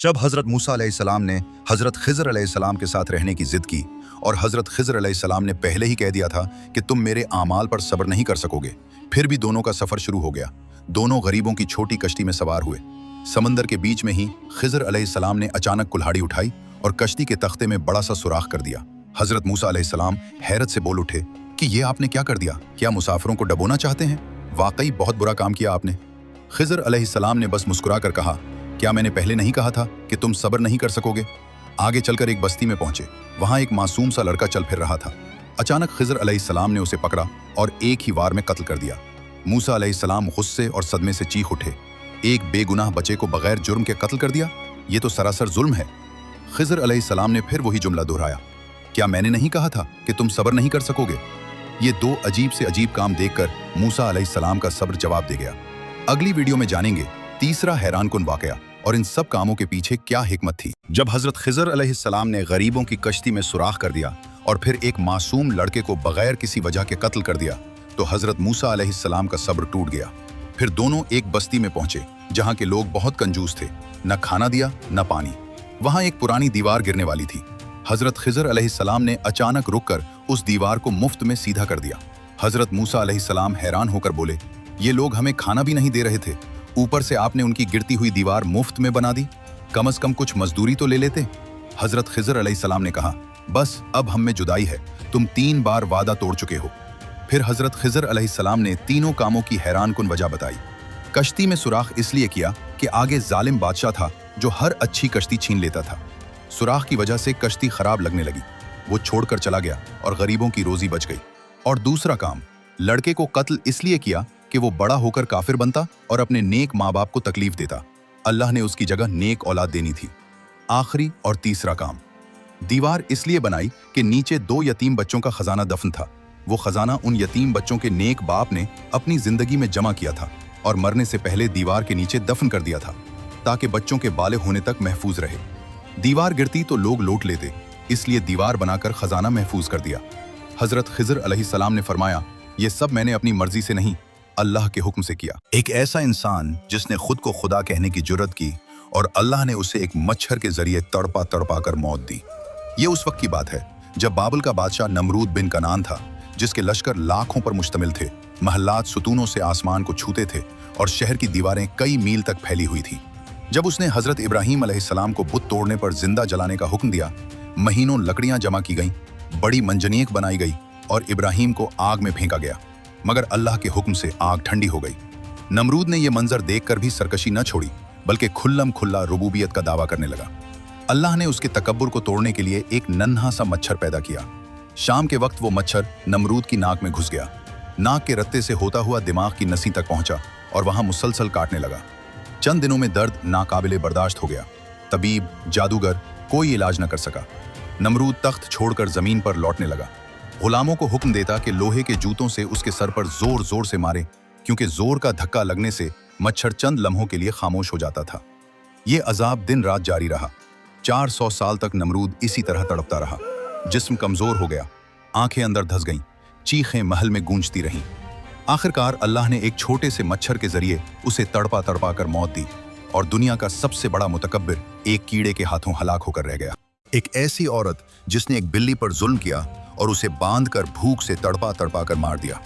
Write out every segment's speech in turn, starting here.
जब हज़रत मूसा अलैहिस्सलाम ने हज़रत खिज़र अलैहिस्सलाम के साथ रहने की ज़िद की और हज़रत खिज़र अलैहिस्सलाम ने पहले ही कह दिया था कि तुम मेरे आमाल पर सब्र नहीं कर सकोगे, फिर भी दोनों का सफ़र शुरू हो गया। दोनों गरीबों की छोटी कश्ती में सवार हुए। समंदर के बीच में ही खिज़र अलैहिस्सलाम ने अचानक कुल्हाड़ी उठाई और कश्ती के तख्ते में बड़ा सा सुराख कर दिया। हज़रत मूसा अलैहिस्सलाम हैरत से बोल उठे कि ये आपने क्या कर दिया? क्या मुसाफिरों को डबोना चाहते हैं? वाकई बहुत बुरा काम किया आपने। खिज़र अलैहिस्सलाम ने बस मुस्कुरा कर कहा, क्या मैंने पहले नहीं कहा था कि तुम सब्र नहीं कर सकोगे? आगे चलकर एक बस्ती में पहुंचे। वहां एक मासूम सा लड़का चल फिर रहा था। अचानक खिज़र अलैहिस्सलाम ने उसे पकड़ा और एक ही वार में कत्ल कर दिया। मूसा अलैहिस्सलाम गुस्से और सदमे से चीख उठे, एक बेगुनाह बच्चे को बगैर जुर्म के कत्ल कर दिया? ये तो सरासर जुल्म है। खिज़र अलैहिस्सलाम ने फिर वही जुमला दोहराया, क्या मैंने नहीं कहा था कि तुम सब्र नहीं कर सकोगे? ये दो अजीब से अजीब काम देखकर मूसा अलैहिस्सलाम का सब्र जवाब दे गया। अगली वीडियो में जानेंगे तीसरा हैरानकुन वाकया और इन सब कामों के पीछे क्या हिकमत थी। जब हज़रत खिज़र अलैहिस्सलाम ने गरीबों की कश्ती में सुराख कर दिया और फिर एक मासूम लड़के को बगैर किसी वजह के कत्ल कर दिया, तो हज़रत मूसा अलैहिस्सलाम का सब्र टूट गया। फिर दोनों एक बस्ती में पहुंचे जहां के लोग बहुत कंजूस थे, न खाना दिया न पानी। वहां एक पुरानी दीवार गिरने वाली थी। हज़रत खिज़र अलैहिस्सलाम ने अचानक रुककर उस दीवार को मुफ्त में सीधा कर दिया। हज़रत मूसा अलैहिस्सलाम हैरान होकर बोले, ये लोग हमें खाना भी नहीं दे रहे थे, ऊपर से आपने उनकी गिरती हुई दीवार मुफ्त में बना दी। कम से कम कुछ मजदूरी तो ले लेते। हज़रत खिज़र अलैहिस्सलाम ने कहा, बस अब हम में जुदाई है, तुम 3 बार वादा तोड़ चुके हो। फिर हज़रत खिज़र अलैहिस्सलाम ने तीनों कामों की हैरानकुन वजह बताई। कश्ती में सुराख इसलिए किया कि आगे जालिम बादशाह था जो हर अच्छी कश्ती छीन लेता था। सुराख की वजह से कश्ती खराब लगने लगी, वो छोड़कर चला गया और गरीबों की रोजी बच गई। और दूसरा काम, लड़के को कत्ल इसलिए किया कि वो बड़ा होकर काफिर बनता और अपने नेक माँ बाप को तकलीफ देता। अल्लाह ने उसकी जगह नेक औलाद देनी थी। आखिरी और तीसरा काम, दीवार इसलिए बनाई कि नीचे 2 यतीम बच्चों का खजाना दफन था। वो खजाना उन यतीम बच्चों के नेक बाप ने अपनी जिंदगी में जमा किया था और मरने से पहले दीवार के नीचे दफन कर दिया था ताकि बच्चों के बालिग होने तक महफूज रहे। दीवार गिरती तो लोग लूट लेते, इसलिए दीवार बनाकर खजाना महफूज कर दिया। हज़रत खिज़र अलैहिस्सलाम ने फरमाया, ये सब मैंने अपनी मर्जी से नहीं, अल्लाह के हुक्म से किया। एक ऐसा इंसान जिसने खुद को खुदा कहने की जुर्रत की और अल्लाह ने उसे एक मच्छर के जरिए तड़पा तड़पा कर मौत दी। ये उस वक्त की बात है जब बाबल का बादशाह नमरूद बिन कनान था, जिसके लश्कर लाखों पर मुश्तमिल थे, महल्लात सुतूनों से आसमान को छूते थे और शहर की दीवारें कई मील तक फैली हुई थी। जब उसने हज़रत इब्राहीम अलैहिस्सलाम को बुत तोड़ने पर जिंदा जलाने का हुक्म दिया, महीनों लकड़ियां जमा की गईं, बड़ी मंजनीक बनाई गई और इब्राहीम को आग में फेंका गया, मगर अल्लाह के हुक्म से आग ठंडी हो गई। नमरूद ने यह मंजर देखकर भी सरकशी न छोड़ी, बल्कि खुल्लम खुल्ला रुबूबियत का दावा करने लगा। अल्लाह ने उसके तकब्बुर को तोड़ने के लिए एक नन्हा सा मच्छर पैदा किया। शाम के वक्त वो मच्छर नमरूद की नाक में घुस गया। नाक के रत्ते से होता हुआ दिमाग की नसी तक पहुंचा और वहां मुसलसल काटने लगा। चंद दिनों में दर्द नाकाबिले बर्दाश्त हो गया। तबीब, जादूगर कोई इलाज न कर सका। नमरूद तख्त छोड़कर जमीन पर लौटने लगा। गुलामों को हुक्म देता कि लोहे के जूतों से उसके सर पर जोर जोर से मारे, क्योंकि जोर का धक्का लगने से मच्छर चंद लम्हों के लिए खामोश हो जाता था। ये अजाब दिन रात जारी रहा। 400 साल तक नमरूद इसी तरह तड़पता रहा। जिस्म कमजोर हो गया, आंखें अंदर धंस गईं, चीखें महल में गूंजती रहीं। आखिरकार अल्लाह ने एक छोटे से मच्छर के जरिए उसे तड़पा तड़पा कर मौत दी और दुनिया का सबसे बड़ा मुतकब्बिर एक कीड़े के हाथों हलाक होकर रह गया। एक ऐसी औरत जिसने एक बिल्ली पर जुल्म किया और उसे बांधकर भूख से तड़पा तड़पा कर मार दिया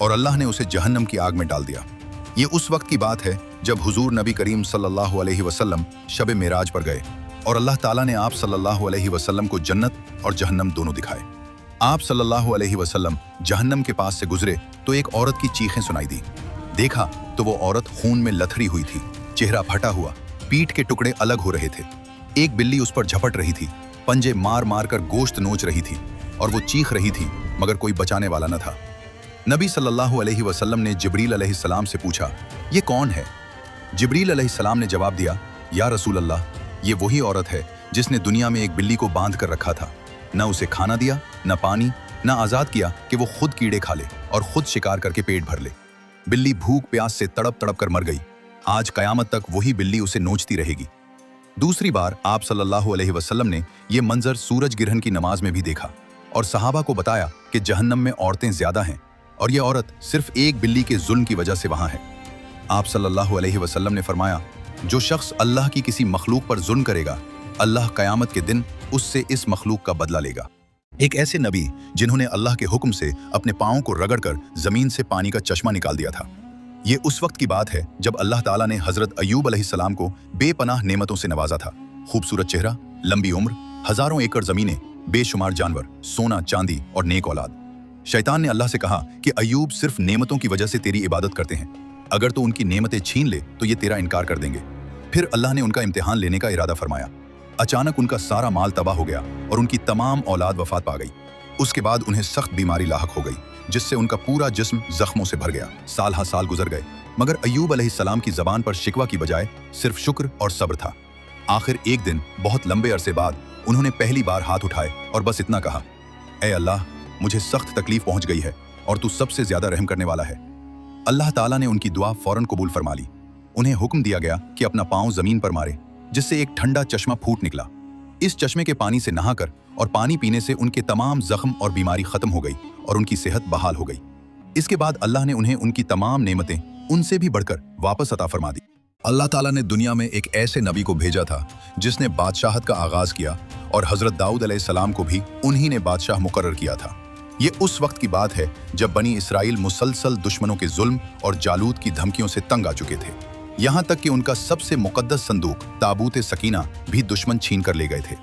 और अल्लाह ने उसे जहन्नम की आग में डाल दिया। ये उस वक्त की बात है जब हुजूर नबी करीम सल्लल्लाहु अलैहि वसल्लम शब मेराज पर गए और अल्लाह ताला ने आप सल्लल्लाहु अलैहि वसल्लम को जन्नत और जहन्नम दोनों दिखाए। आप सल्लल्लाहु अलैहि वसल्लम जहन्नम के पास से गुजरे तो एक औरत की चीखें सुनाई दी। देखा तो वो औरत खून में लथड़ी हुई थी, चेहरा फटा हुआ, पीठ के टुकड़े अलग हो रहे थे। एक बिल्ली उस पर झपट रही थी, पंजे मार मार कर गोश्त नोच रही थी और वो चीख रही थी, मगर कोई बचाने वाला न था। नबी सल्लल्लाहु अलैहि वसल्लम ने जिब्रील अलैहिस्सलाम से पूछा, ये कौन है? जिब्रील अलैहिस्सलाम ने जवाब दिया, या रसूल अल्लाह, ये वही औरत है जिसने दुनिया में एक बिल्ली को बांध कर रखा था, न उसे खाना दिया, न पानी, न आज़ाद किया कि वो खुद कीड़े खा ले और खुद शिकार करके पेट भर ले। बिल्ली भूख प्यास से तड़प तड़प कर मर गई। आज कयामत तक वही बिल्ली उसे नोचती रहेगी। दूसरी बार आप सल्लल्लाहु अलैहि वसल्लम ने यह मंजर सूरज गिरहन की नमाज में भी देखा और सहाबा को बताया कि जहन्नम में औरतें ज्यादा हैं और यह औरत सिर्फ एक बिल्ली के जुल्म की वजह से वहां है। आप सल्लल्लाहु अलैहि वसल्लम ने फरमाया, जो शख्स अल्लाह की किसी मखलूक पर जुल्म करेगा, अल्लाह क़यामत के दिन उससे इस मखलूक का बदला लेगा। एक ऐसे नबी जिन्होंने अल्लाह के हुक्म से अपने पाँव को रगड़कर जमीन से पानी का चश्मा निकाल दिया था। ये उस वक्त की बात है जब अल्लाह ताला ने हजरत अय्यूब अलैहिस्सलाम को बेपनाह नेमतों से नवाजा था। खूबसूरत चेहरा, लंबी उम्र, हजारों एकड़ जमीनें, बेशुमार जानवर, सोना चांदी और नेक औलाद। शैतान ने अल्लाह से कहा कि अय्यूब सिर्फ नेमतों की वजह से तेरी इबादत करते हैं, अगर तो उनकी नेमतें छीन ले तो ये तेरा इनकार कर देंगे। फिर अल्लाह ने उनका इम्तिहान लेने का इरादा फरमाया। अचानक उनका सारा माल तबाह हो गया और उनकी तमाम औलाद वफात पा गई। उसके बाद उन्हें सख्त बीमारी लाहक हो गई, जिससे उनका पूरा जिस्म जख्मों से भर गया। साल हा साल गुजर गए, मगर अय्यूब अलैहिस्सलाम की जबान पर शिकवा की बजाय सिर्फ शुक्र और सब्र था। आखिर एक दिन बहुत लंबे अरसे बाद उन्होंने पहली बार हाथ उठाए और बस इतना कहा, ऐ अल्लाह, मुझे सख्त तकलीफ पहुंच गई है और तू सबसे ज्यादा रहम करने वाला है। अल्लाह ताला ने उनकी दुआ फौरन कबूल फरमा ली। उन्हें हुक्म दिया गया कि अपना पांव जमीन पर मारे, जिससे एक ठंडा चश्मा फूट निकला। इस चश्मे के पानी से नहाकर और पानी पीने से उनके तमाम जख्म और बीमारी खत्म हो गई और उनकी सेहत बहाल हो गई। इसके बाद अल्लाह ने उन्हें उनकी तमाम नेमतें उनसे भी बढ़कर वापस अता फरमा दी। अल्लाह ताला ने दुनिया में एक ऐसे नबी को भेजा था जिसने बादशाहत का आगाज किया, और हजरत दाऊद अलैहिस्सलाम को भी उन्हीं ने बादशाह मुकर्रर किया था। ये उस वक्त की बात है जब बनी इसराइल मुसलसल दुश्मनों के जुल्म और जालूत की धमकियों से तंग आ चुके थे। यहाँ तक कि उनका सबसे मुकद्दस संदूक ताबूत सकीना भी दुश्मन छीन कर ले गए थे।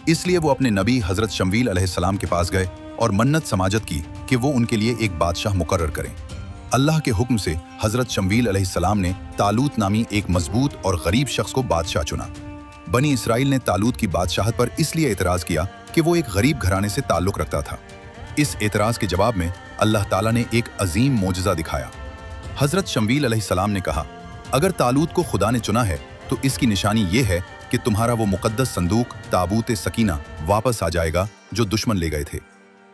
इसलिए वो अपने नबी हजरत शमवील अलैहिस्सलाम के पास गए और मन्नत समाजत की कि वो उनके लिए एक बादशाह मुकर्रर करें। अल्लाह के हुक्म से हजरत शमवील अलैहिस्सलाम ने तालूत नामी एक मजबूत और गरीब शख्स को बादशाह चुना। बनी इसराइल ने तालूत की बादशाहत पर इसलिए एतराज किया कि वो एक गरीब घराने से ताल्लुक रखता था। इस एतराज के जवाब में अल्लाह ताला ने एक अजीम मोजज़ा दिखाया। हजरत शमवील अलैहिस्सलाम ने कहा, अगर तालूत को खुदा ने चुना है तो इसकी निशानी ये है कि तुम्हारा वो मुकद्दस संदूक ताबूत सकीना वापस आ जाएगा जो दुश्मन ले गए थे।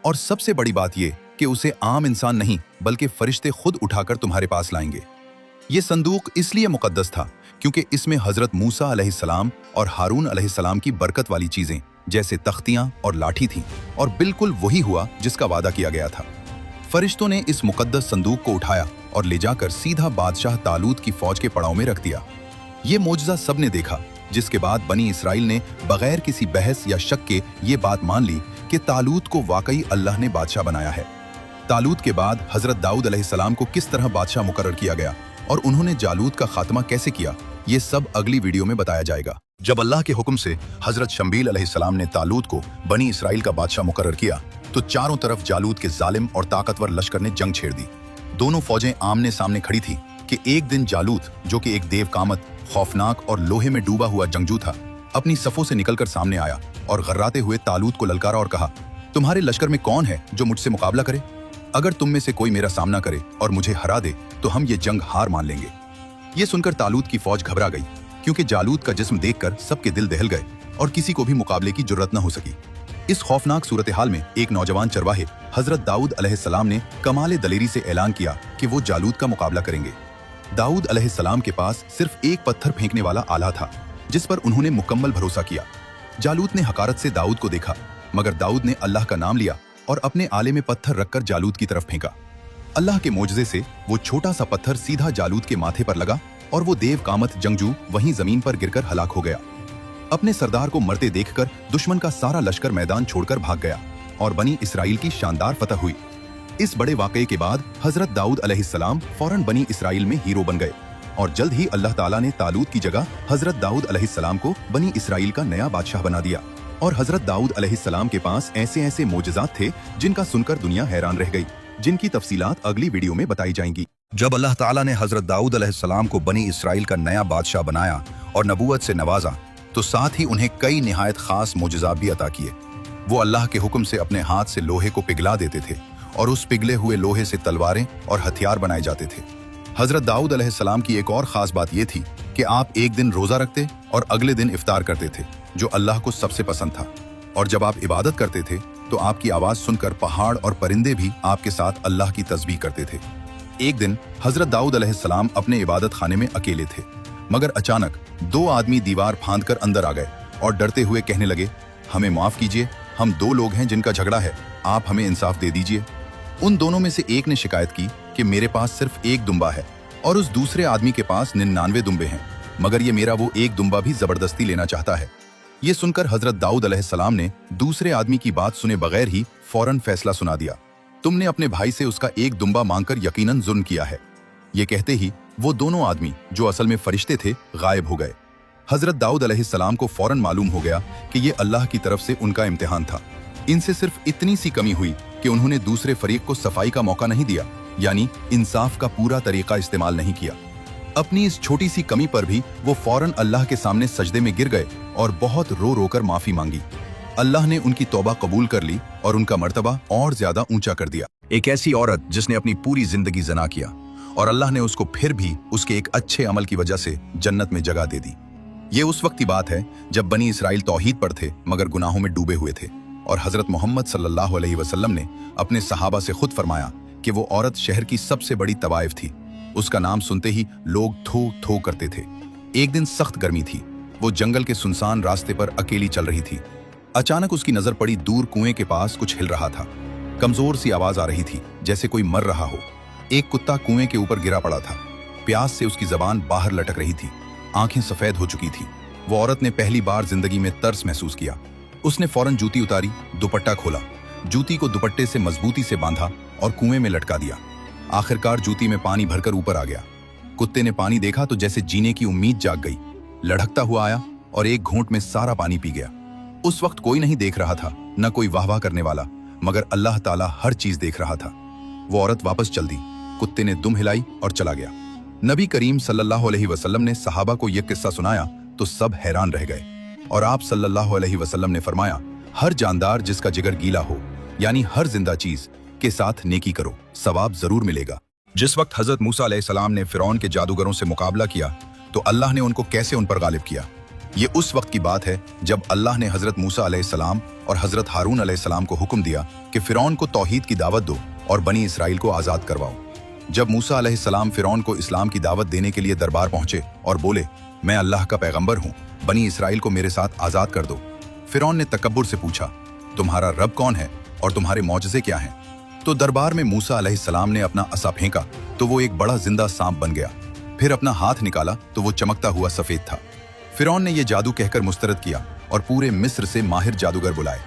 और सबसे बड़ी बात ये कि उसे आम इंसान नहीं बल्कि फरिश्ते खुद उठाकर तुम्हारे पास लाएंगे। ये संदूक इसलिए मुकद्दस था क्योंकि इसमें हजरत मूसा अलैहिस्सलाम और हारून अलैहिस्सलाम की बरकत वाली चीजें जैसे तख्तियां और लाठी थीं, और बिल्कुल वही हुआ जिसका वादा किया गया था। फरिश्तों ने इस मुकद्दस संदूक को उठाया और ले जाकर सीधा बादशाह तालूत की फौज के पड़ाव में रख दिया। ये मोजज़ा सबने देखा, जिसके बाद बनी इसराइल ने बगैर किसी बहस या शक के ये बात मान ली कि तालूत को वाकई अल्लाह ने बादशाह बनाया है। तालूत के बाद हजरत दाऊद अलैहिस्सलाम को किस तरह बादशाह मुकर्रर किया गया और उन्होंने जालूत का खात्मा कैसे किया, ये सब अगली वीडियो में बताया जाएगा। जब अल्लाह के हुक्म से हजरत शमवील अलैहिस्सलाम ने तालूत को बनी इसराइल का बादशाह मुकर्रर किया तो चारों तरफ जालूत के जालिम और ताकतवर लश्कर ने जंग छेड़ दी। दोनों फौजें आमने सामने खड़ी थी कि एक दिन जालूत, जो कि एक देव कामत, खौफनाक और लोहे में डूबा हुआ जंगजू था, अपनी सफों से निकलकर सामने आया और गर्राते हुए तालूत को ललकारा और कहा, तुम्हारे लश्कर में कौन है जो मुझसे मुकाबला करे? अगर तुम में से कोई मेरा सामना करे और मुझे हरा दे तो हम ये जंग हार मान लेंगे। ये सुनकर तालूत की फौज घबरा गई, क्योंकि जालूत का जिस्म देखकर सबके दिल दहल गए और किसी को भी मुकाबले की जुर्रत न हो सकी। इस खौफनाक सूरत हाल में एक नौजवान चरवाहे हजरत दाऊद अलैहिस्सलाम ने कमाल दलेरी से ऐलान किया कि वो जालूत का मुकाबला करेंगे। दाऊद अलैहिस्सलाम के पास सिर्फ एक पत्थर फेंकने वाला आला था, जिस पर उन्होंने मुकम्मल भरोसा किया। जालूत ने हकारत से दाऊद को देखा, मगर दाऊद ने अल्लाह का नाम लिया और अपने आले में पत्थर रखकर जालूत की तरफ फेंका। अल्लाह के मोजज़े से वो छोटा सा पत्थर सीधा जालूत के माथे पर लगा और वो देव कामत जंगजू वहीं जमीन पर गिरकर हलाक हो गया। अपने सरदार को मरते देखकर दुश्मन का सारा लश्कर मैदान छोड़कर भाग गया और बनी इसराइल की शानदार फतह हुई। इस बड़े वाकये के बाद हजरत दाऊद अलैहिस्सलाम फौरन बनी इसराइल में हीरो बन गए और जल्द ही अल्लाह ताला ने तालूत की जगह हजरत दाऊद अलैहिस्सलाम को बनी इसराइल का नया बादशाह बना दिया। और हजरत दाऊद अलैहिस्सलाम के पास ऐसे ऐसे मोजज़ात थे जिनका सुनकर दुनिया हैरान रह गई, जिनकी तफसीलात अगली वीडियो में बताई जाएंगी। जब अल्लाह ताला ने हजरत दाऊद अलैहिस्सलाम को बनी इसराइल का नया बादशाह बनाया और नबूवत से नवाजा, तो साथ ही उन्हें कई निहायत खास मोजज़ात भी अता किए। वो अल्लाह के हुक्म से अपने हाथ से लोहे को पिघला देते थे और उस पिघले हुए लोहे से तलवारें और हथियार बनाए जाते थे। हजरत दाऊद अलैहिस्सलाम की एक और खास बात यह थी कि आप एक दिन रोजा रखते और अगले दिन इफ्तार करते थे, जो अल्लाह को सबसे पसंद था। और जब आप इबादत करते थे तो आपकी आवाज सुनकर पहाड़ और परिंदे भी आपके साथ अल्लाह की तस्बीह करते थे। एक दिन हजरत दाऊद अलैहिस्सलाम अपने इबादत खाने में अकेले थे, मगर अचानक दो आदमी दीवार फांदकर अंदर आ गए और डरते हुए कहने लगे, हमें माफ कीजिए, हम दो लोग हैं जिनका झगड़ा है, आप हमें इंसाफ दे दीजिए। उन दोनों में से एक ने शिकायत की कि मेरे पास सिर्फ एक दुम्बा है और उस दूसरे आदमी के पास 99 दुम्बे हैं। मगर ये मेरा वो एक दुम्बा भी जबरदस्ती लेना चाहता है। ये सुनकर हजरत दाऊद अलैहिस्सलाम ने दूसरे आदमी की बात सुने बगैर ही फौरन फैसला सुना दिया, तुमने अपने भाई से उसका एक दुम्बा मांगकर यकीनन जुल्म किया है। ये कहते ही वो दोनों आदमी जो असल में फरिश्ते थे गायब हो गए। हजरत दाऊद अलैहिस्सलाम को फौरन मालूम हो गया कि ये अल्लाह की तरफ से उनका इम्तिहान था। इनसे सिर्फ इतनी सी कमी हुई कि उन्होंने दूसरे फरीक को सफाई का मौका नहीं दिया, यानी इंसाफ का पूरा तरीका इस्तेमाल नहीं किया। अपनी इस छोटी सी कमी पर भी वो फौरन अल्लाह के सामने सजदे में गिर गए और बहुत रो रो कर माफी मांगी। अल्लाह ने उनकी तौबा कबूल कर ली और उनका मर्तबा और ज्यादा ऊंचा कर दिया। एक ऐसी औरत जिसने अपनी पूरी जिंदगी ज़ना किया और अल्लाह ने उसको फिर भी उसके एक अच्छे अमल की वजह से जन्नत में जगह दे दी। ये उस वक्त की बात है जब बनी इसराइल तौहीद पर थे मगर गुनाहों में डूबे हुए थे, और हजरत मोहम्मद सल्लल्लाहु अलैहि वसल्लम ने अपने सहाबा से खुद फरमाया कि वो औरत शहर की सबसे बड़ी तवाइफ थी। उसका नाम सुनते ही लोग थो थो करते थे। एक दिन सख्त गर्मी थी, वो जंगल के सुनसान रास्ते पर अकेली चल रही थी। अचानक उसकी नजर पड़ी दूर कुएं के पास कुछ हिल रहा था। कमजोर सी आवाज आ रही थी जैसे कोई मर रहा हो। एक कुत्ता कुएं के ऊपर गिरा पड़ा था। प्यास से उसकी जबान बाहर लटक रही थी, आंखें सफेद हो चुकी थी। वो औरत ने पहली बार जिंदगी में तरस महसूस किया। उसने फौरन जूती उतारी, दुपट्टा खोला, जूती को दुपट्टे से मजबूती से बांधा और कुएं में लटका दिया। आखिरकार जूती में पानी भरकर ऊपर आ गया। कुत्ते ने पानी देखा तो जैसे जीने की उम्मीद जाग गई। लढ़कता हुआ आया और एक घूंट में सारा पानी पी गया। उस वक्त कोई नहीं देख रहा था, न कोई वाह वाह करने वाला, मगर अल्लाह ताला हर चीज देख रहा था। वो औरत वापस चल दी। कुत्ते ने दुम हिलाई और चला गया। नबी करीम सल्लल्लाहु अलैहि वसल्लम ने सहाबा को यह किस्सा सुनाया तो सब हैरान रह गए, और आप सल्लल्लाहु अलैहि वसल्लम ने फरमाया, हर जानदार जिसका जिगर गीला हो, यानी हर जिंदा चीज के साथ नेकी करो, सवाब जरूर मिलेगा। जिस वक्त हजरत मूसा अलैहिस्सलाम ने फिरौन के जादूगरों से मुकाबला किया तो अल्लाह ने उनको कैसे उन पर गालिब किया। ये उस वक्त की बात है जब अल्लाह ने हजरत मूसा अलैहिस्सलाम और हजरत हारून अलैहिस्सलाम को हुक्म दिया कि फिरौन को तौहीद की दावत दो और बनी इसराइल को आजाद करवाओ। जब मूसा अलैहिस्सलाम फिरौन को इस्लाम की दावत देने के लिए दरबार पहुंचे और बोले, मैं अल्लाह का पैगंबर हूं, बनी इसराइल को मेरे साथ आजाद कर दो। फिरौन ने तकब्बुर से पूछा, तुम्हारा रब कौन है और तुम्हारे मौजज़े क्या हैं? तो दरबार में मूसा अलैहिस्सलाम ने अपना असा फेंका तो वो एक बड़ा जिंदा सांप बन गया। फिर अपना हाथ निकाला तो वो चमकता हुआ सफेद था। फिरौन ने यह जादू कहकर मुस्तरद किया और पूरे मिस्र से माहिर जादूगर बुलाए।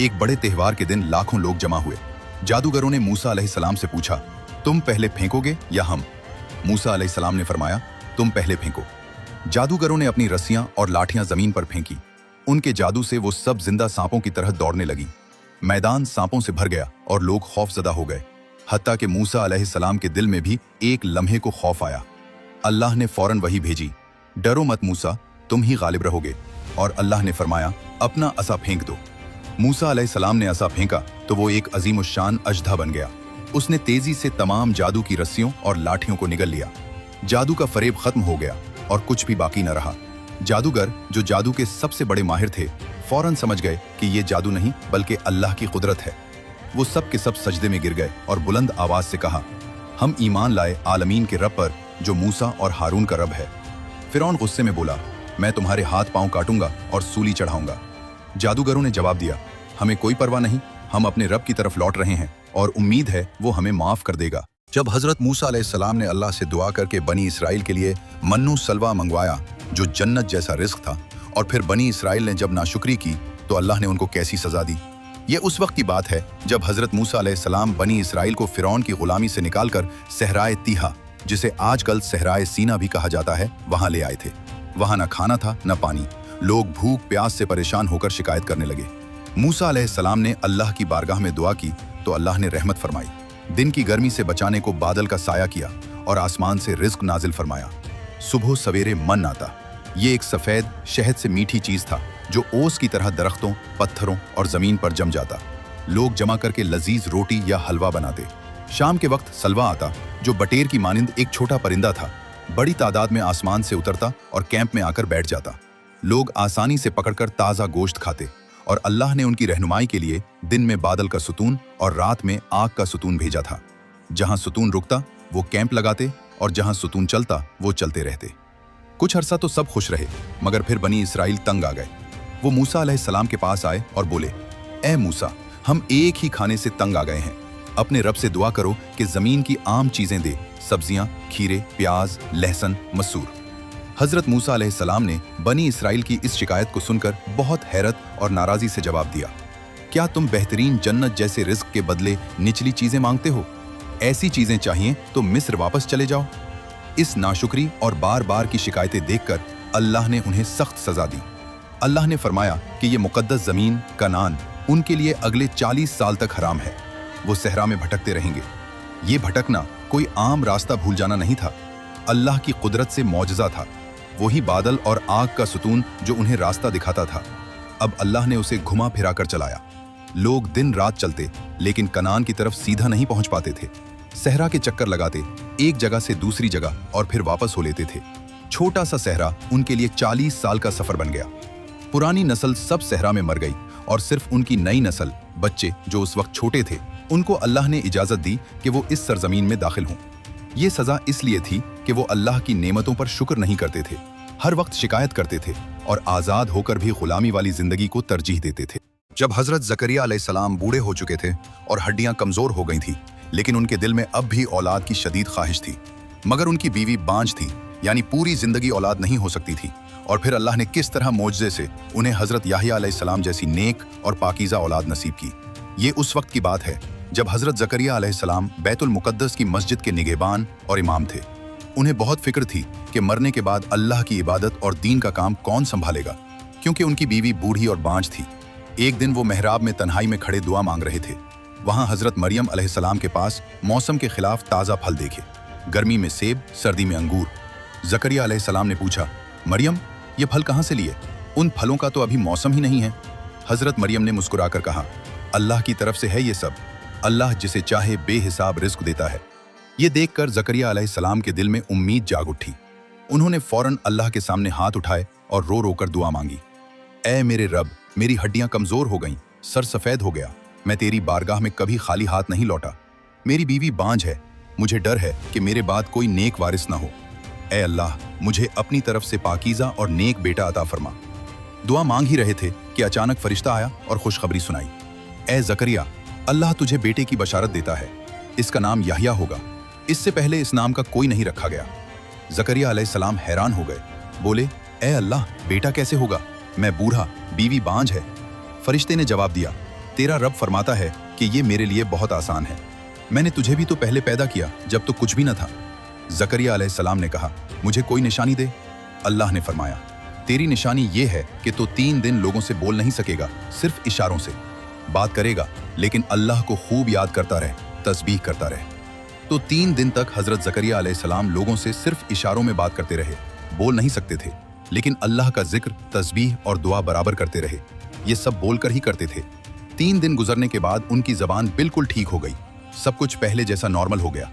एक बड़े त्योहार के दिन लाखों लोग जमा हुए। जादूगरों ने मूसा अलैहिस्सलाम से पूछा, तुम पहले फेंकोगे या हम? मूसा अलैहिस्सलाम ने फरमाया, तुम पहले फेंको। जादूगरों ने अपनी रस्सियां और लाठियां जमीन पर फेंकी। उनके जादू से वो सब जिंदा सांपों की तरह दौड़ने लगी। मैदान सांपों से भर गया और लोग खौफजदा हो गए। हत्ता कि मूसा अलैहिस्सलाम के दिल में भी एक लम्हे को खौफ आया। अल्लाह ने फौरन वही भेजी, डरो मत मूसा, तुम ही गालिब रहोगे। और अल्लाह ने फरमाया, अपना असा फेंक दो। मूसा अलैहिस्सलाम ने असा फेंका तो वो एक अजीमुश्शान अजदा बन गया। उसने तेजी से तमाम जादू की रस्सियों और लाठियों को निगल लिया। जादू का फरेब खत्म हो गया और कुछ भी बाकी न रहा। जादूगर जो जादू के सबसे बड़े माहिर थे फौरन समझ गए कि ये जादू नहीं बल्कि अल्लाह की कुदरत है। वो सब के सब सजदे में गिर गए और बुलंद आवाज से कहा, हम ईमान लाए आलमीन के रब पर जो मूसा और हारून का रब है। फिरौन गुस्से में बोला, मैं तुम्हारे हाथ पांव काटूंगा और सूली चढ़ाऊंगा। जादूगरों ने जवाब दिया, हमें कोई परवाह नहीं, हम अपने रब की तरफ लौट रहे हैं और उम्मीद है वो हमें माफ कर देगा। जब हजरत मूसा अलैहिस्सलाम ने अल्लाह से दुआ करके बनी इसराइल के लिए मन्नू सलवा मंगवाया जो जन्नत जैसा रिस्क था, और फिर बनी इसराइल ने जब नाशुक्री की तो अल्लाह ने उनको कैसी सजा दी। ये उस वक्त की बात है जब हजरत मूसा अलैहिस्सलाम बनी इसराइल को फिरौन की गुलामी से निकालकर सहराए तीहा, जिसे आजकल सहराए सीना भी कहा जाता है, वहां ले आए थे। वहां न खाना था न पानी। लोग भूख प्यास से परेशान होकर शिकायत करने लगे। मूसा अलैहिस्सलाम ने अल्लाह की बारगाह में दुआ की तो अल्लाह ने रहमत फरमाई। दिन की गर्मी से बचाने को बादल का साया किया और आसमान से रिज्क नाजिल फरमाया। सुबह सवेरे मन आता। ये एक सफेद शहद से मीठी चीज था जो ओस की तरह दरख्तों, पत्थरों और जमीन पर जम जाता। लोग जमा करके लजीज रोटी या हलवा बनाते। शाम के वक्त सलवा आता जो बटेर की मानिंद एक छोटा परिंदा था। बड़ी तादाद में आसमान से उतरता और कैंप में आकर बैठ जाता। लोग आसानी से पकड़कर ताज़ा गोश्त खाते और अल्लाह ने उनकी रहनुमाई के लिए दिन में बादल का सुतून और रात में आग का सुतून भेजा था। जहां सुतून रुकता वो कैंप लगाते और जहां सुतून चलता वो चलते रहते। कुछ अरसा तो सब खुश रहे, मगर फिर बनी इसराइल तंग आ गए। वो मूसा अलैहिस्सलाम के पास आए और बोले, ए मूसा, हम एक ही खाने से तंग आ गए हैं। अपने रब से दुआ करो कि जमीन की आम चीजें दे, सब्जियां, खीरे, प्याज, लहसुन, मसूर। हजरत मूसा अलैहिस्सलाम ने बनी इसराइल की इस शिकायत को सुनकर बहुत हैरत और नाराजी से जवाब दिया, क्या तुम बेहतरीन जन्नत जैसे रिस्क के बदले निचली चीजें मांगते हो? ऐसी चीजें चाहिए तो मिस्र वापस चले जाओ। इस नाशुक्री और बार बार की शिकायतें देखकर अल्लाह ने उन्हें सख्त सजा दी। अल्लाह ने फरमाया कि ये मुकद्दस जमीन कनान उनके लिए अगले 40 साल तक हराम है। वो सहरा में भटकते रहेंगे। ये भटकना कोई आम रास्ता भूल जाना नहीं था, अल्लाह की कुदरत से मौजज़ा था। वही बादल और आग का सुतून जो उन्हें रास्ता दिखाता था, अब अल्लाह ने उसे घुमा फिरा कर चलाया। लोग दिन रात चलते लेकिन कनान की तरफ सीधा नहीं पहुंच पाते थे। सहरा के चक्कर लगाते, एक जगह से दूसरी जगह और फिर वापस हो लेते थे। छोटा सा सहरा उनके लिए 40 साल का सफर बन गया। पुरानी नस्ल सब सहरा में मर गई और सिर्फ उनकी नई नस्ल, बच्चे जो उस वक्त छोटे थे, उनको अल्लाह ने इजाजत दी कि वो इस सरजमीन में दाखिल हों। ये सजा इसलिए थी कि वो अल्लाह की नेमतों पर शुक्र नहीं करते थे, हर वक्त शिकायत करते थे और आजाद होकर भी गुलामी वाली जिंदगी को तरजीह देते थे। जब हजरत जकरिया अलैहिस्सलाम बूढ़े हो चुके थे और हड्डियां कमजोर हो गई थी, लेकिन उनके दिल में अब भी औलाद की शदीद ख्वाहिश थी। मगर उनकी बीवी बांझ थी, यानी पूरी जिंदगी औलाद नहीं हो सकती थी। और फिर अल्लाह ने किस तरह मोजज़े से उन्हें हजरत याहिया अलैहिस्सलाम जैसी नेक और पाकीज़ा औलाद नसीब की। ये उस वक्त की बात है जब हजरत जकरिया अलैहिस्सलाम बैतुल मुक़द्दस की मस्जिद के निगहबान और इमाम थे। उन्हें बहुत फिक्र थी कि मरने के बाद अल्लाह की इबादत और दीन का काम कौन संभालेगा, क्योंकि उनकी बीवी बूढ़ी और बांझ थी। एक दिन वो मेहराब में तन्हाई में खड़े दुआ मांग रहे थे। वहां हजरत मरियम अलैहिस्सलाम के पास मौसम के खिलाफ ताज़ा फल देखे, गर्मी में सेब, सर्दी में अंगूर। जकरिया अलैहिस्सलाम ने पूछा, मरियम ये फल कहाँ से लिए? उन फलों का तो अभी मौसम ही नहीं है। हजरत मरियम ने मुस्कुराकर कहा, अल्लाह की तरफ से है ये सब, अल्लाह जिसे चाहे बेहिसाब रिस्क देता है। ये देखकर जकरिया अलैहिस्सलाम के दिल में उम्मीद जाग उठी। उन्होंने फौरन अल्लाह के सामने हाथ उठाए और रो रो कर दुआ मांगी, ऐ मेरे रब, मेरी हड्डियां कमजोर हो गईं, सर सफेद हो गया, मैं तेरी बारगाह में कभी खाली हाथ नहीं लौटा। मेरी बीवी बांझ है, मुझे डर है कि मेरे बाद कोई नेक वारिस ना हो। ऐ अल्लाह, मुझे अपनी तरफ से पाकीज़ा और नेक बेटा अता फरमा। दुआ मांग ही रहे थे कि अचानक फरिश्ता आया और खुशखबरी सुनाई, ऐ जकरिया, अल्लाह तुझे बेटे की बशारत देता है, इसका नाम याहिया होगा। इससे पहले इस नाम का कोई नहीं रखा गया। जकरिया अलैहिस्सलाम हैरान हो गए, बोले, ऐ अल्लाह, बेटा कैसे होगा? मैं बूढ़ा, बीवी बांझ है। फरिश्ते ने जवाब दिया, तेरा रब फरमाता है कि ये मेरे लिए बहुत आसान है। मैंने तुझे भी तो पहले पैदा किया जब तो कुछ भी न था। जकरिया अलैहिस्सलाम ने कहा, मुझे कोई निशानी दे। अल्लाह ने फरमाया, तेरी निशानी ये है कि तो 3 दिन लोगों से बोल नहीं सकेगा, सिर्फ इशारों से बात करेगा, लेकिन अल्लाह को खूब याद करता रहे, तस्बीह करता रहे। तो 3 दिन तक हजरत जकरिया अलैहिस्सलाम लोगों से सिर्फ इशारों में बात करते रहे, बोल नहीं सकते थे, लेकिन अल्लाह का जिक्र, तस्बीह और दुआ बराबर करते रहे। ये सब बोलकर ही करते थे। 3 दिन गुजरने के बाद उनकी जबान बिल्कुल ठीक हो गई, सब कुछ पहले जैसा नॉर्मल हो गया।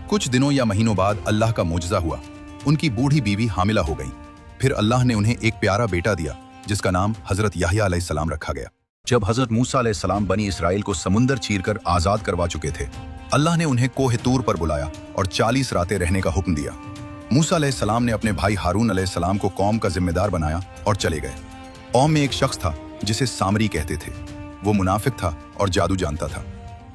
कुछ दिनों या महीनों बाद अल्लाह का मोजज़ा हुआ, उनकी बूढ़ी बीवी हामिला हो गई। फिर अल्लाह ने उन्हें एक प्यारा बेटा दिया जिसका नाम हजरत याहिया अलैहिस्सलाम रखा गया। जब हजरत मूसा अलैहिस्सलाम बनी इसराइल को समुंदर चीरकर आजाद करवा चुके थे, अल्लाह ने उन्हें कोह तूर पर बुलाया और 40 रातें रहने का हुक्म दिया। मूसा अलैहिस्सलाम ने अपने भाई हारून अलैहिस्सलाम को कौम का जिम्मेदार बनाया और चले गए। कौम में एक शख्स था जिसे सामरी कहते थे। वो मुनाफिक था और जादू जानता था।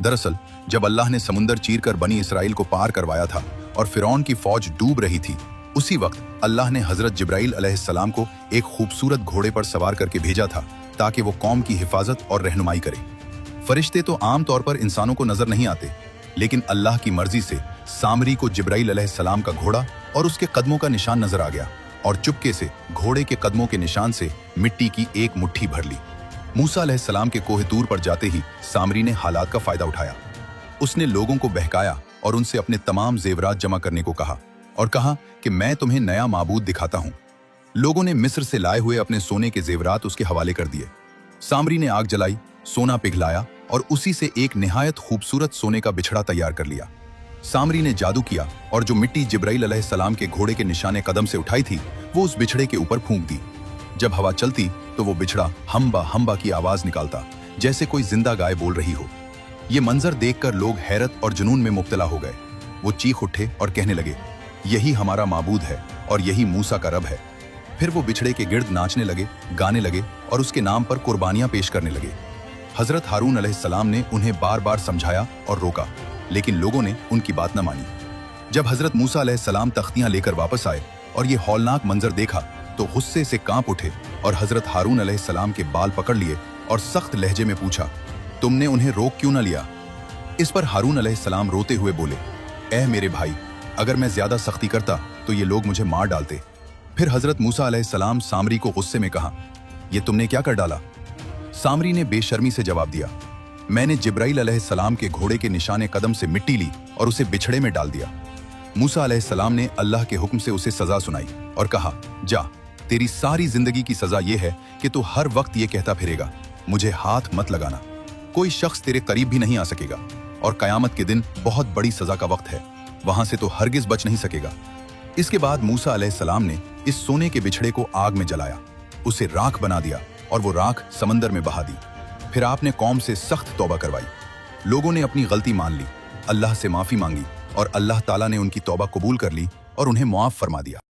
दरअसल जब अल्लाह ने समुंदर चीरकर बनी इसराइल को पार करवाया था और फिरौन की फौज डूब रही थी, उसी वक्त अल्लाह ने हजरत जिब्राइल अलैहिस्सलाम को एक खूबसूरत घोड़े पर सवार करके भेजा था ताकि वो कौम की हिफाजत और रहनुमाई करे। फरिश्ते तो आम तौर पर इंसानों को नजर नहीं आते, लेकिन अल्लाह की मर्जी से सामरी को जिब्राइल अलैहिस्सलाम का घोड़ा और उसके कदमों का निशान नजर आ गया और चुपके से घोड़े के कदमों के निशान से मिट्टी की एक मुट्ठी भर ली। मूसा अलैहिस्सलाम के कोह तूर पर जाते ही सामरी ने हालात का फायदा उठाया। उसने लोगों को बहकाया और उनसे अपने तमाम जेवरात जमा करने को कहा और कहा कि मैं तुम्हें नया माबूद दिखाता हूं। लोगों ने मिस्र से लाए हुए अपने सोने के जेवरात उसके हवाले कर दिए। सामरी ने आग जलाई, सोना पिघलाया और उसी से एक निहायत खूबसूरत सोने का बिछड़ा तैयार कर लिया। सामरी ने जादू किया और जो मिट्टी जिब्राइल अलैहिस्सलाम के घोड़े के निशाने कदम से उठाई थी, वो उस बिछड़े के ऊपर फूंक दी। जब हवा चलती तो वो बिछड़ा हम्बा हम्बा की आवाज निकालता, जैसे कोई जिंदा गाय बोल रही हो। ये मंजर देखकर लोग हैरत और जुनून में मुब्तला हो गए। वो चीख उठे और कहने लगे, यही हमारा माबूद है और यही मूसा का रब है। फिर वो बिछड़े के गिर्द नाचने लगे, गाने लगे और उसके नाम पर कुर्बानियां पेश करने लगे। हजरत हारून अलैहिस्सलाम ने उन्हें बार बार समझाया और रोका, लेकिन लोगों ने उनकी बात न मानी। जब हजरत मूसा अलैहिस्सलाम तख्तियां लेकर वापस आए और ये हौलनाक मंजर देखा तो गुस्से से कांप उठे और हजरत हारून अलैहिस्सलाम के बाल पकड़ लिए और सख्त लहजे में पूछा, तुमने उन्हें रोक क्यों न लिया? इस पर हारून अलैहिस्सलाम रोते हुए बोले, ऐ मेरे भाई, अगर मैं ज्यादा सख्ती करता तो ये लोग मुझे मार डालते। फिर हजरत मूसा अलैहिस्सलाम सामरी को गुस्से में कहा, ये तुमने क्या कर डाला? सामरी ने बेशर्मी से जवाब दिया, मैंने जिब्राइल अलैहिस्सलाम के घोड़े के निशाने कदम से मिट्टी ली और उसे बिछड़े में डाल दिया। मूसा अलैहिस्सलाम ने अल्लाह के हुक्म से उसे सजा सुनाई और कहा, जा, तेरी सारी जिंदगी की सजा यह है कि तू हर वक्त ये कहता फिरेगा, मुझे हाथ मत लगाना। कोई शख्स तेरे करीब भी नहीं आ सकेगा और कयामत के दिन बहुत बड़ी सजा का वक्त है, वहां से तो हरगिज बच नहीं सकेगा। इसके बाद मूसा अलैहिस्सलाम ने इस सोने के बिछड़े को आग में जलाया, उसे राख बना दिया और वो राख समंदर में बहा दी। फिर आपने कौम से सख्त तौबा करवाई। लोगों ने अपनी गलती मान ली, अल्लाह से माफी मांगी और अल्लाह ताला ने उनकी तौबा कबूल कर ली और उन्हें मुआफ फरमा दिया।